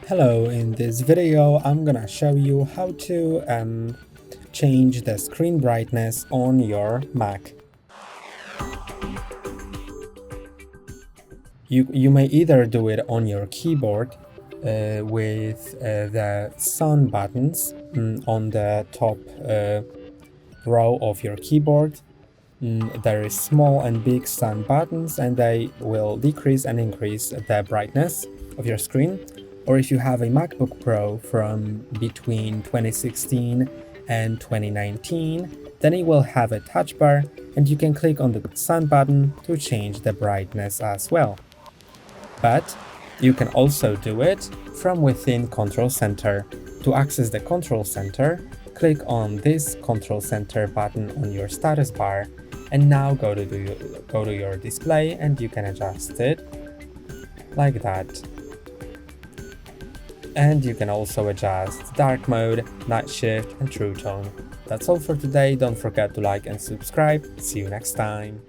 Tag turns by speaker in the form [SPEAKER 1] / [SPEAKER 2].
[SPEAKER 1] Hello, in this video I'm gonna show you how to change the screen brightness on your Mac. You may either do it on your keyboard with the sun buttons on the top row of your keyboard. There is small and big sun buttons and they will decrease and increase the brightness of your screen. Or if you have a MacBook Pro from between 2016 and 2019, then it will have a touch bar and you can click on the sun button to change the brightness as well. But you can also do it from within Control Center. To access the Control Center, click on this Control Center button on your status bar and now go to your display and you can adjust it like that. And you can also adjust dark mode, night shift and true tone. That's all for today. Don't forget to like and subscribe. See you next time.